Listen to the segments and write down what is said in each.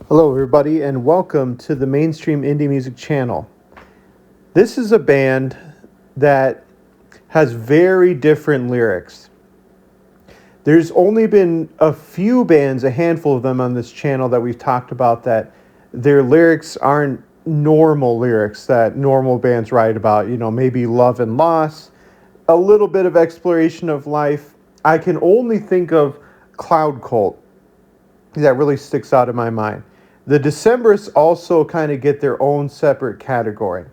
Hello, everybody, and welcome to the Mainstream Indie Music channel. This is a band that has very different lyrics. There's only been a few bands, a handful of them on this channel that we've talked about, that their lyrics aren't normal lyrics that normal bands write about, maybe love and loss, a little bit of exploration of life. I can only think of Cloud Cult that really sticks out in my mind. The Decemberists also kind of get their own separate category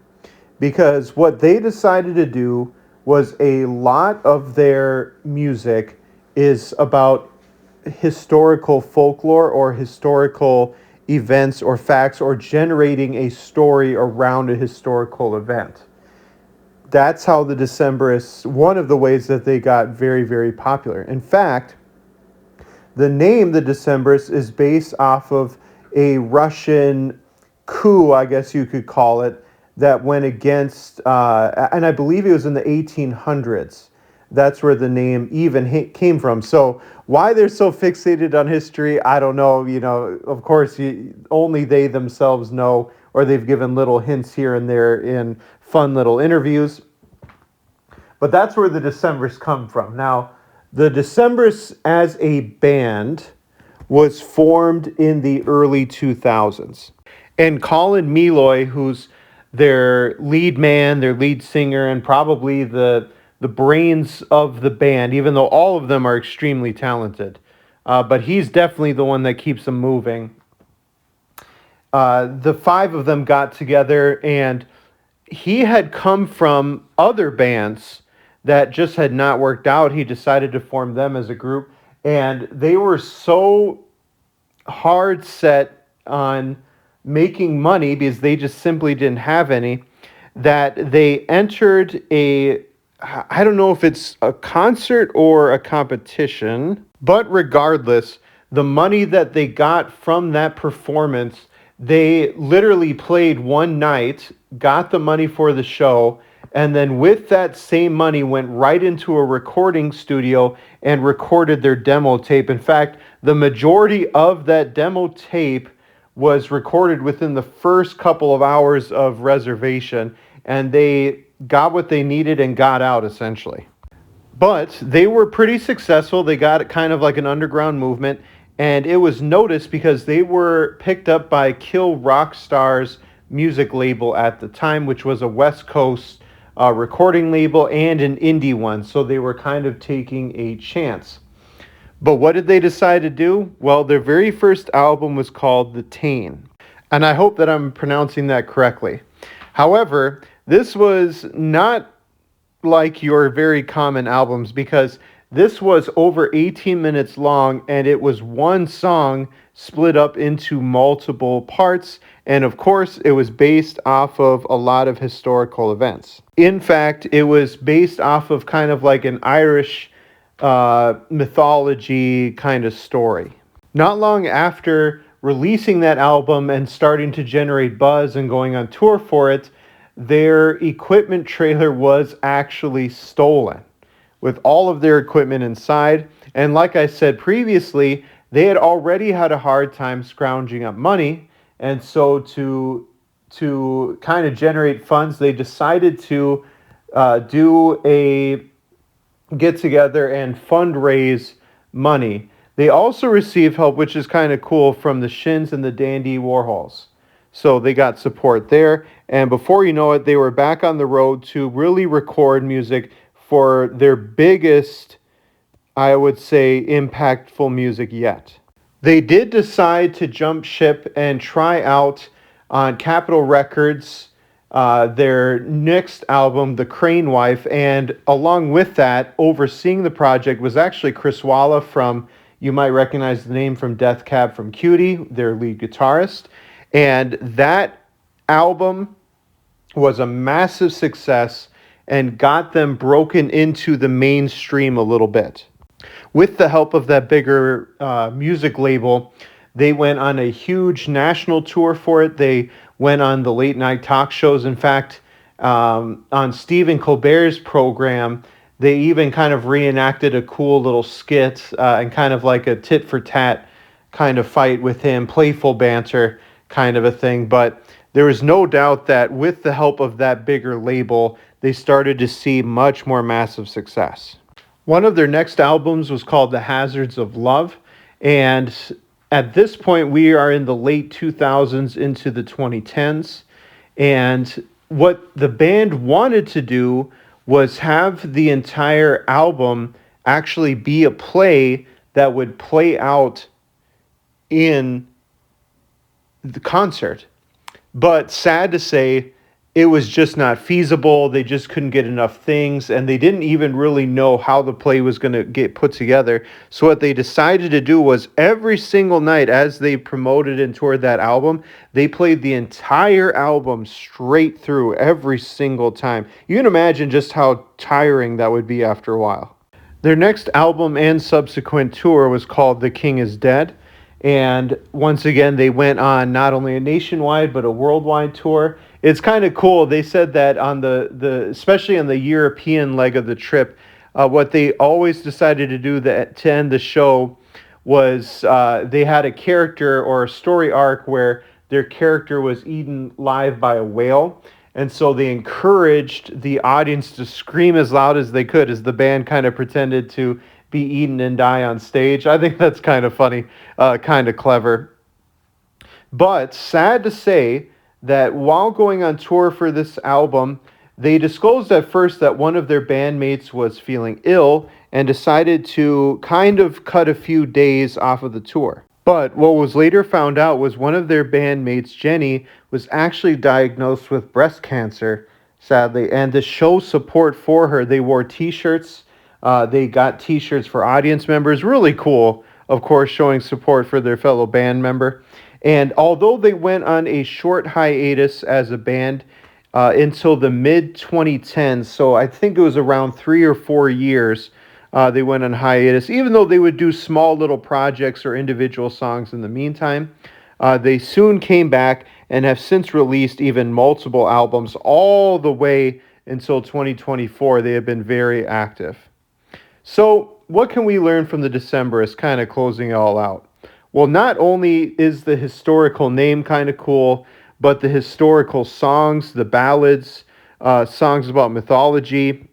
because what they decided to do was a lot of their music is about historical folklore or historical events or facts or generating a story around a historical event. That's how the Decemberists, one of the ways that they got very, very popular. In fact, the name the Decemberists is based off of a Russian coup, I guess you could call it, that went against, and I believe it was in the 1800s. That's where the name even came from. So why they're so fixated on history, I don't know. Of course, only they themselves know, or they've given little hints here and there in fun little interviews. But that's where the Decemberists come from. Now, the Decemberists as a band was formed in the early 2000s. And Colin Meloy, who's their lead man, their lead singer, and probably the brains of the band, even though all of them are extremely talented. But he's definitely the one that keeps them moving. The five of them got together, and he had come from other bands that just had not worked out. He decided to form them as a group, and they were so hard set on making money because they just simply didn't have any, that they entered I don't know if it's a concert or a competition, but regardless, the money that they got from that performance, they literally played one night, got the money for the show, and then with that same money went right into a recording studio and recorded their demo tape. In fact, the majority of that demo tape was recorded within the first couple of hours of reservation, and they got what they needed and got out, essentially. But they were pretty successful. They got kind of like an underground movement, and it was noticed because they were picked up by Kill Rock Star's music label at the time, which was a West Coast recording label and an indie one. So they were kind of taking a chance. But what did they decide to do? Well, their very first album was called The Tane. And I hope that I'm pronouncing that correctly. However, this was not like your very common albums because this was over 18 minutes long, and it was one song split up into multiple parts. And of course, it was based off of a lot of historical events. In fact, it was based off of kind of like an Irish mythology kind of story. Not long after releasing that album and starting to generate buzz and going on tour for it, their equipment trailer was actually stolen with all of their equipment inside. And like I said previously, they had already had a hard time scrounging up money. And so to kind of generate funds, they decided to do a get together and fundraise money. They also received help, which is kind of cool, from the Shins and the Dandy Warhols. So they got support there. And before you know it, they were back on the road to really record music for their biggest, I would say, impactful music yet. They did decide to jump ship and try out on Capitol Records their next album, The Crane Wife, and along with that, overseeing the project was actually Chris Walla from, you might recognize the name from Death Cab from Cutie, their lead guitarist. And that album was a massive success and got them broken into the mainstream a little bit. With the help of that bigger music label, they went on a huge national tour for it. They went on the late night talk shows. In fact, on Stephen Colbert's program, they even kind of reenacted a cool little skit and kind of like a tit for tat kind of fight with him, playful banter kind of a thing. But there was no doubt that with the help of that bigger label, they started to see much more massive success. One of their next albums was called The Hazards of Love. And at this point, we are in the late 2000s into the 2010s. And what the band wanted to do was have the entire album actually be a play that would play out in the concert. But sad to say, it was just not feasible. They just couldn't get enough things, and they didn't even really know how the play was going to get put together. So what they decided to do was every single night as they promoted and toured that album, they played the entire album straight through every single time. You can imagine just how tiring that would be after a while. Their next album and subsequent tour was called The King is Dead. And once again, they went on not only a nationwide, but a worldwide tour. It's kind of cool. They said that on the especially on the European leg of the trip, what they always decided to do to end the show was they had a character or a story arc where their character was eaten live by a whale. And so they encouraged the audience to scream as loud as they could as the band kind of pretended to be eaten and die on stage. I think that's kind of funny, kind of clever. But sad to say that while going on tour for this album, they disclosed at first that one of their bandmates was feeling ill and decided to kind of cut a few days off of the tour. But what was later found out was one of their bandmates, Jenny, was actually diagnosed with breast cancer, sadly. And to show support for her, they wore t-shirts. They got t-shirts for audience members. Really cool, of course, showing support for their fellow band member. And although they went on a short hiatus as a band until the mid-2010s, so I think it was around 3 or 4 years, they went on hiatus, even though they would do small little projects or individual songs in the meantime. They soon came back and have since released even multiple albums all the way until 2024. They have been very active. So what can we learn from the Decemberists, kind of closing it all out? Well, not only is the historical name kind of cool, but the historical songs, the ballads, songs about mythology,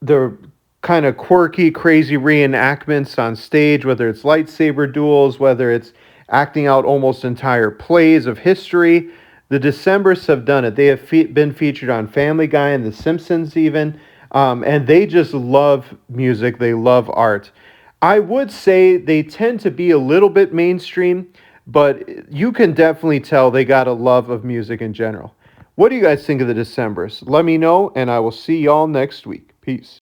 the kind of quirky, crazy reenactments on stage, whether it's lightsaber duels, whether it's acting out almost entire plays of history. The Decemberists have done it. They have been featured on Family Guy and The Simpsons even, and they just love music. They love art. I would say they tend to be a little bit mainstream, but you can definitely tell they got a love of music in general. What do you guys think of the Decemberists? Let me know, and I will see y'all next week. Peace.